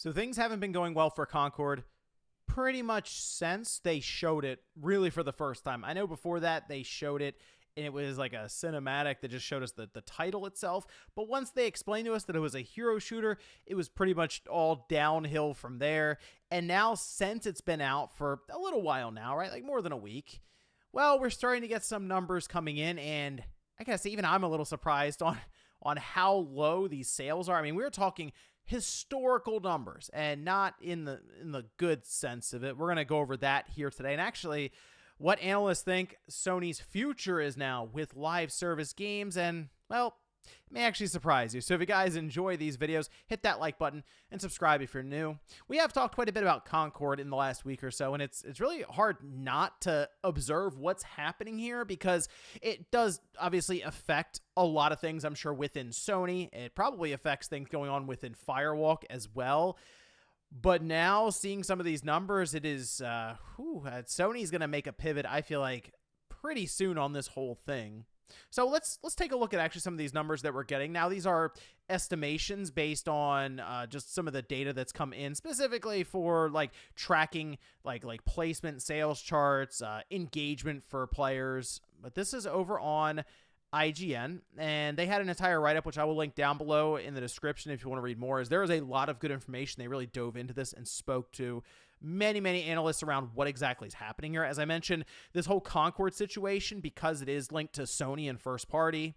So things haven't been going well for Concord pretty much since they showed it really for the first time. I know before that they showed it and it was like a cinematic that just showed us the title itself. But once they explained to us that it was a hero shooter, it was pretty much all downhill from there. And now since it's been out for a little while now, right? Like more than a week, well, we're starting to get some numbers coming in, and I guess even I'm a little surprised on how low these sales are. I mean, we're talking historical numbers and not in the good sense of it. We're going to go over that here today. And actually, what analysts think Sony's future is now with live service games, and, well, it may actually surprise you. So if you guys enjoy these videos, hit that like button and subscribe if you're new. We have talked quite a bit about Concord in the last week or so, and it's really hard not to observe what's happening here because it does obviously affect a lot of things, I'm sure, within Sony. It probably affects things going on within Firewalk as well. But now, seeing some of these numbers, it is, Sony's going to make a pivot, I feel like, pretty soon on this whole thing. So let's take a look at actually some of these numbers that we're getting. Now, these are estimations based on just some of the data that's come in, specifically for like tracking like placement, sales charts, engagement for players. But this is over on IGN, and they had an entire write-up, which I will link down below in the description if you want to read more. There is a lot of good information. They really dove into this and spoke to many analysts around what exactly is happening here. As I mentioned, this whole Concord situation, because it is linked to Sony and first party,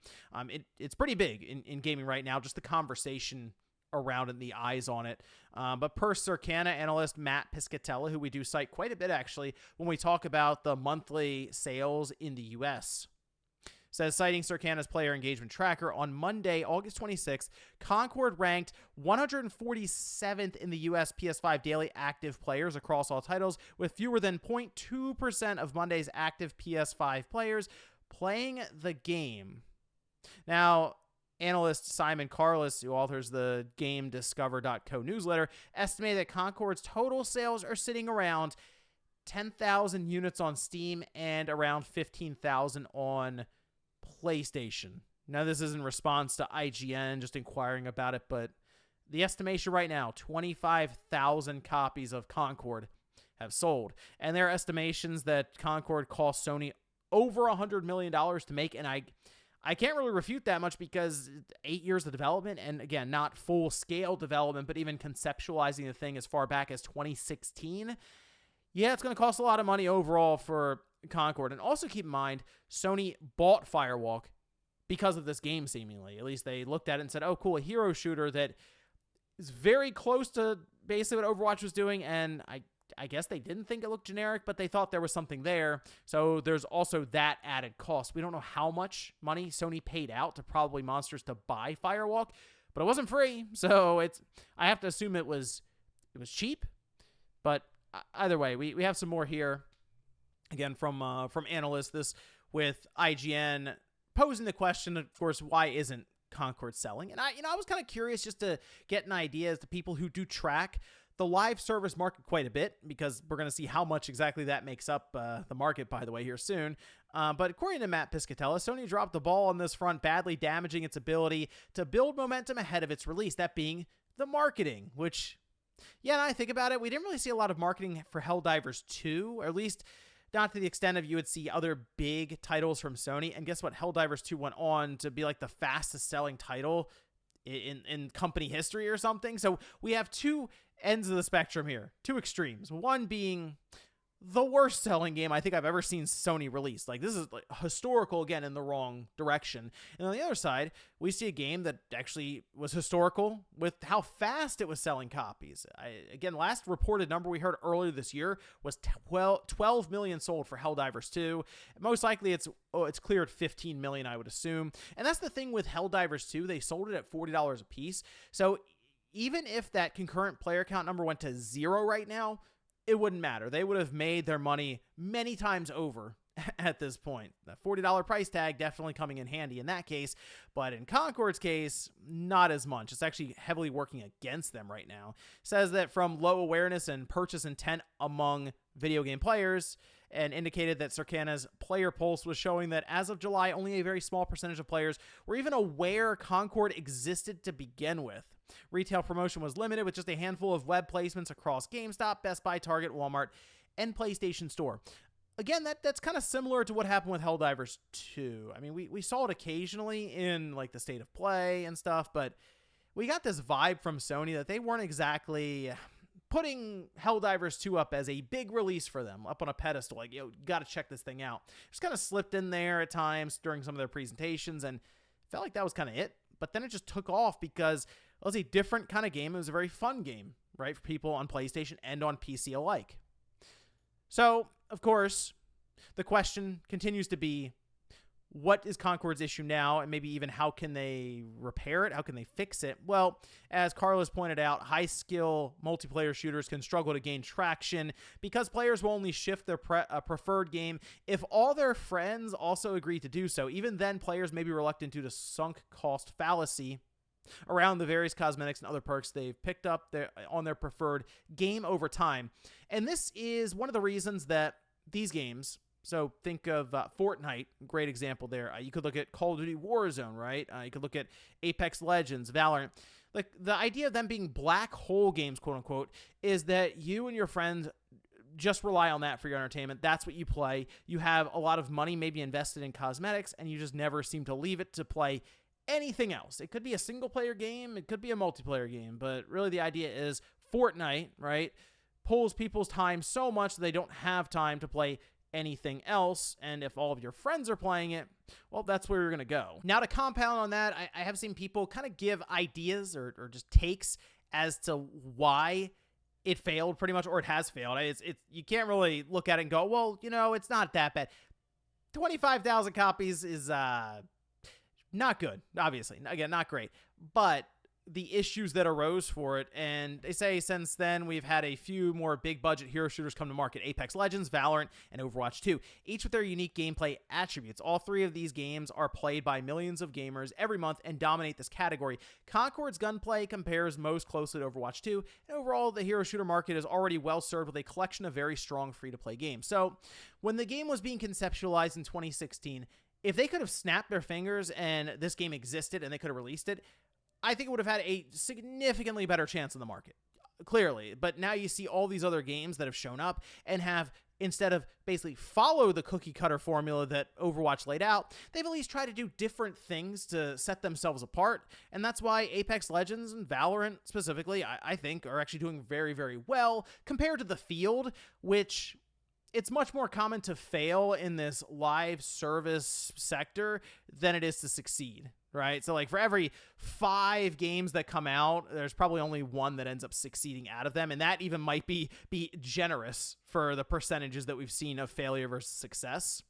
it's pretty big in gaming right now, just the conversation around it and the eyes on it. But per Circana analyst Matt Piscatella, who we do cite quite a bit actually when we talk about the monthly sales in the US, says, citing Circana's player engagement tracker, on Monday, August 26th, Concord ranked 147th in the U.S. PS5 daily active players across all titles, with fewer than 0.2% of Monday's active PS5 players playing the game. Now, analyst Simon Carless, who authors the GameDiscover.co newsletter, estimated that Concord's total sales are sitting around 10,000 units on Steam and around 15,000 on PlayStation. Now, this is in response to IGN just inquiring about it, but the estimation right now, 25,000 copies of Concord have sold. And there are estimations that Concord cost Sony over $100 million to make, and I can't really refute that much because 8 years of development, and again, not full-scale development, but even conceptualizing the thing as far back as 2016, yeah, it's going to cost a lot of money overall for Concord. And also keep in mind, Sony bought Firewalk because of this game, seemingly. At least they looked at it and said, oh, cool, a hero shooter that is very close to basically what Overwatch was doing, and I guess they didn't think it looked generic, but they thought there was something there. So there's also that added cost. We don't know how much money Sony paid out to Probably Monsters to buy Firewalk, but it wasn't free, so I have to assume it was cheap. But either way, we have some more here. Again, from analysts, this with IGN posing the question, of course, why isn't Concord selling? And I was kind of curious just to get an idea as to people who do track the live service market quite a bit, because we're going to see how much exactly that makes up the market, by the way, here soon. But according to Matt Piscatella, Sony dropped the ball on this front, badly damaging its ability to build momentum ahead of its release, that being the marketing, which, yeah, now I think about it, we didn't really see a lot of marketing for Helldivers 2, or at least not to the extent of you would see other big titles from Sony. And guess what? Helldivers 2 went on to be like the fastest selling title in company history or something. So we have two ends of the spectrum here, two extremes. One being the worst selling game I think I've ever seen Sony release. Like, this is like historical, again, in the wrong direction. And on the other side, we see a game that actually was historical with how fast it was selling copies. Again, last reported number we heard earlier this year was 12 million sold for Helldivers 2. Most likely it's cleared 15 million, I would assume. And that's the thing with Helldivers 2. They sold it at $40 a piece. So even if that concurrent player count number went to 0 right now, it wouldn't matter. They would have made their money many times over at this point. The $40 price tag definitely coming in handy in that case, but in Concord's case, not as much. It's actually heavily working against them right now. It says that from low awareness and purchase intent among video game players, and indicated that Circana's player pulse was showing that as of July, only a very small percentage of players were even aware Concord existed to begin with. Retail promotion was limited with just a handful of web placements across GameStop, Best Buy, Target, Walmart, and PlayStation Store. Again, that's kind of similar to what happened with Helldivers 2. I mean, we saw it occasionally in like the State of Play and stuff, but we got this vibe from Sony that they weren't exactly putting Helldivers 2 up as a big release for them, up on a pedestal, like, you got to check this thing out. Just kind of slipped in there at times during some of their presentations, and felt like that was kind of it. But then it just took off because it was a different kind of game. It was a very fun game, right, for people on PlayStation and on PC alike. So, of course, the question continues to be, what is Concord's issue now, and maybe even how can they repair it? How can they fix it? Well, as Carlos pointed out, high-skill multiplayer shooters can struggle to gain traction because players will only shift their preferred game if all their friends also agree to do so. Even then, players may be reluctant due to sunk cost fallacy around the various cosmetics and other perks they've picked up on their preferred game over time. And this is one of the reasons that these games... So think of Fortnite, great example there. You could look at Call of Duty Warzone, right? You could look at Apex Legends, Valorant. Like, the idea of them being black hole games, quote unquote, is that you and your friends just rely on that for your entertainment. That's what you play. You have a lot of money maybe invested in cosmetics, and you just never seem to leave it to play anything else. It could be a single player game. It could be a multiplayer game. But really the idea is Fortnite, right, pulls people's time so much that they don't have time to play anything else, and if all of your friends are playing it, well, that's where you're going to go. Now, to compound on that, I have seen people kind of give ideas or just takes as to why it failed pretty much, or it has failed. It's you can't really look at it and go, well, it's not that bad. 25,000 copies is not good, obviously. Again, not great, but the issues that arose for it, and they say since then we've had a few more big budget hero shooters come to market: Apex Legends, Valorant, and Overwatch 2, each with their unique gameplay attributes. All three of these games are played by millions of gamers every month and dominate this category. Concord's gunplay compares most closely to Overwatch 2, and overall the hero shooter market is already well served with a collection of very strong free-to-play games. So when the game was being conceptualized in 2016, if they could have snapped their fingers and this game existed and they could have released it, I think it would have had a significantly better chance in the market, clearly. But now you see all these other games that have shown up and have, instead of basically follow the cookie cutter formula that Overwatch laid out, they've at least tried to do different things to set themselves apart. And that's why Apex Legends and Valorant specifically, I think, are actually doing very, very well compared to the field, which... It's much more common to fail in this live service sector than it is to succeed, right? So like for every 5 games that come out, there's probably only one that ends up succeeding out of them. And that even might be generous for the percentages that we've seen of failure versus success.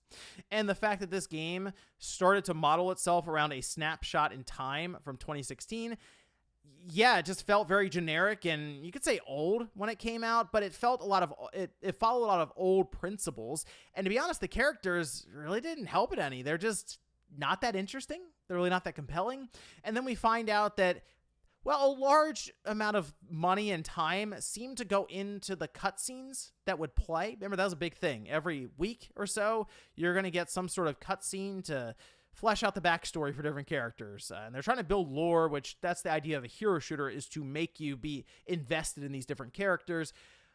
And the fact that this game started to model itself around a snapshot in time from 2016, yeah, it just felt very generic, and you could say old when it came out, but it felt it followed a lot of old principles. And to be honest, the characters really didn't help it any. They're just not that interesting. They're really not that compelling. And then we find out that, well, a large amount of money and time seemed to go into the cutscenes that would play. Remember, that was a big thing. Every week or so, you're going to get some sort of cutscene to flesh out the backstory for different characters. And they're trying to build lore, which that's the idea of a hero shooter, is to make you be invested in these different characters.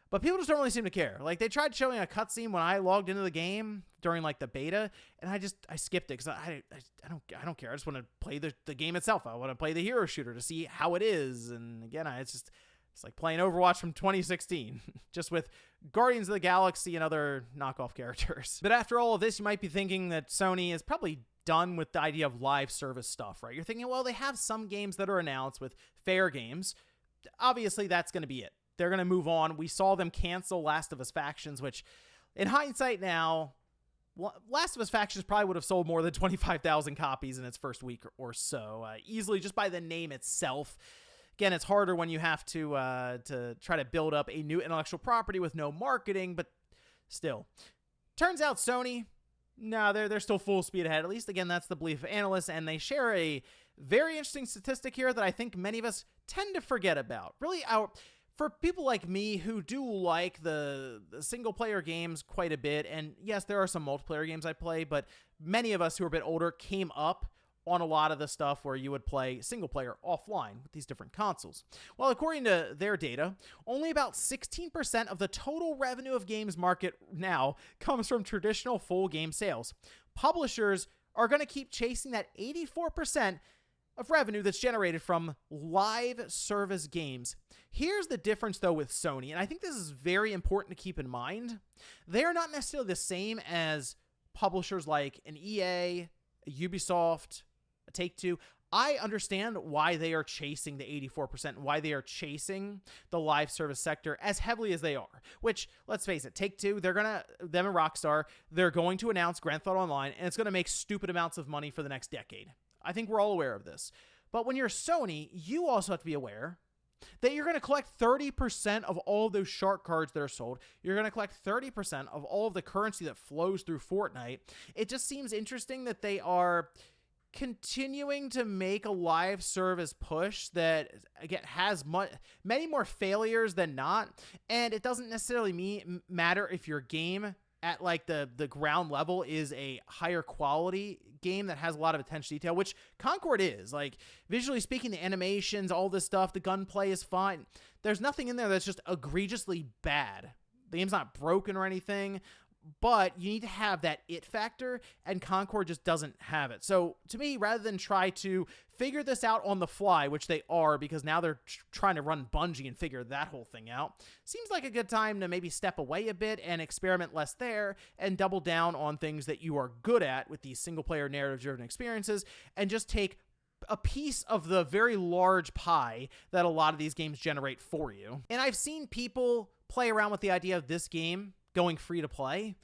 But people just don't really seem to care. Like, they tried showing a cutscene when I logged into the game during like the beta, and I skipped it because I don't care. I just want to play the game itself. I want to play the hero shooter to see how it is. And again, it's like playing Overwatch from 2016, just with Guardians of the Galaxy and other knockoff characters. But after all of this, you might be thinking that Sony is probably done with the idea of live service stuff, right? You're thinking, well, they have some games that are announced with fair games. Obviously, that's going to be it. They're going to move on. We saw them cancel Last of Us Factions, which in hindsight now, Last of Us Factions probably would have sold more than 25,000 copies in its first week or so, easily just by the name itself. Again, it's harder when you have to try to build up a new intellectual property with no marketing, but still. Turns out Sony, no, they're still full speed ahead. At least, again, that's the belief of analysts, and they share a very interesting statistic here that I think many of us tend to forget about. Really, for people like me who do like the single-player games quite a bit, and yes, there are some multiplayer games I play, but many of us who are a bit older came up on a lot of the stuff where you would play single player offline with these different consoles. Well, according to their data, only about 16% of the total revenue of games market now comes from traditional full game sales. Publishers are going to keep chasing that 84% of revenue that's generated from live service games. Here's the difference, though, with Sony, and I think this is very important to keep in mind. They are not necessarily the same as publishers like an EA, a Ubisoft, a Take-Two. I understand why they are chasing the 84%, why they are chasing the live service sector as heavily as they are, which, let's face it, Take-Two, them and Rockstar, they're going to announce Grand Theft Auto Online, and it's going to make stupid amounts of money for the next decade. I think we're all aware of this. But when you're Sony, you also have to be aware that you're going to collect 30% of all of those shark cards that are sold. You're going to collect 30% of all of the currency that flows through Fortnite. It just seems interesting that they are continuing to make a live service push that, again, has many more failures than not, and it doesn't necessarily matter if your game at like the ground level is a higher quality game that has a lot of attention to detail, which Concord is. Like, visually speaking, the animations, all this stuff, the gunplay is fine. There's nothing in there that's just egregiously bad. The game's not broken or anything, but you need to have that it factor, and Concord just doesn't have it. So to me, rather than try to figure this out on the fly, which they are because now they're trying to run Bungie and figure that whole thing out, seems like a good time to maybe step away a bit and experiment less there and double down on things that you are good at with these single-player narrative-driven experiences and just take a piece of the very large pie that a lot of these games generate for you. And I've seen people play around with the idea of this game going free to play.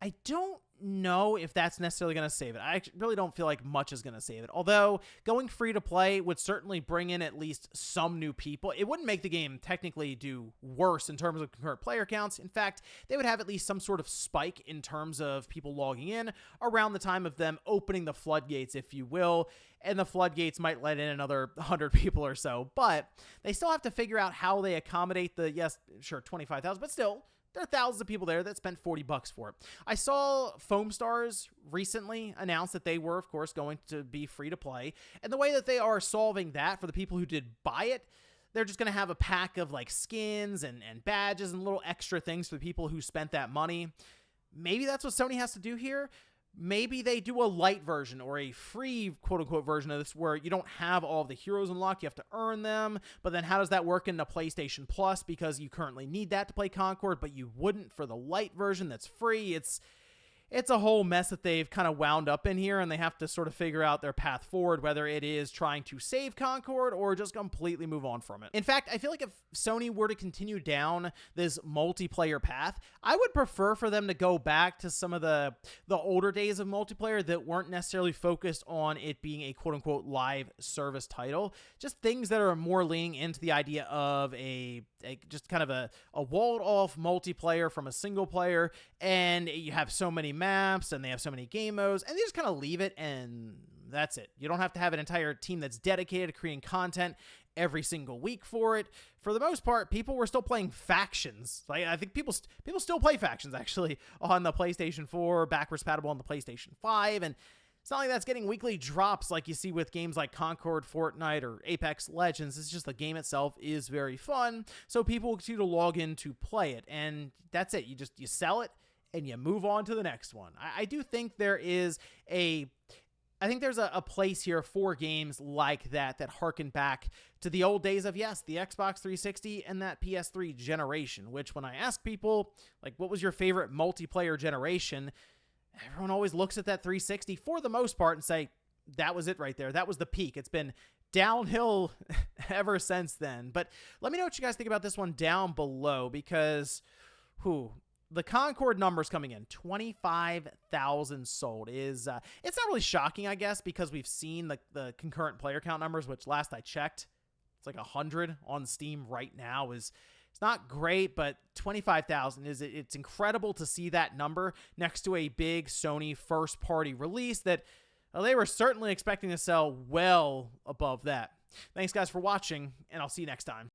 I don't know if that's necessarily going to save it. I really don't feel like much is going to save it. Although going free to play would certainly bring in at least some new people. It wouldn't make the game technically do worse in terms of concurrent player counts. In fact, they would have at least some sort of spike in terms of people logging in around the time of them opening the floodgates, if you will. And the floodgates might let in another 100 people or so. But they still have to figure out how they accommodate the, yes, sure, 25,000, but still, there are thousands of people there that spent $40 for it. I saw Foam Stars recently announce that they were, of course, going to be free to play. And the way that they are solving that for the people who did buy it, they're just going to have a pack of like skins and badges and little extra things for the people who spent that money. Maybe that's what Sony has to do here. Maybe they do a light version or a free quote-unquote version of this where you don't have all of the heroes unlocked, you have to earn them, but then how does that work into PlayStation Plus because you currently need that to play Concord, but you wouldn't for the light version that's free? It's a whole mess that they've kind of wound up in here, and they have to sort of figure out their path forward, whether it is trying to save Concord or just completely move on from it. In fact, I feel like if Sony were to continue down this multiplayer path, I would prefer for them to go back to some of the older days of multiplayer that weren't necessarily focused on it being a quote-unquote live service title. Just things that are more leaning into the idea of just kind of a walled-off multiplayer from a single player, and you have so many maps and they have so many game modes, and they just kind of leave it and that's it. You don't have to have an entire team that's dedicated to creating content every single week for it. For the most part, people were still playing factions. Like, I think people still play factions actually on the PlayStation 4, backwards compatible on the PlayStation 5, and it's not like that's getting weekly drops like you see with games like Concord, Fortnite, or Apex Legends. It's just the game itself is very fun, so people will continue to log in to play it, and that's it. You sell it, and you move on to the next one. I do think there's a place here for games like that harken back to the old days of, yes, the Xbox 360 and that PS3 generation, which when I ask people, like, what was your favorite multiplayer generation, everyone always looks at that 360 for the most part and say, that was it right there. That was the peak. It's been downhill ever since then. But let me know what you guys think about this one down below, because the Concord numbers coming in, 25,000 sold, it's not really shocking, I guess, because we've seen the concurrent player count numbers, which last I checked, it's like 100 on Steam right now. It's not great, but 25,000 it's incredible to see that number next to a big Sony first-party release that they were certainly expecting to sell well above that. Thanks, guys, for watching, and I'll see you next time.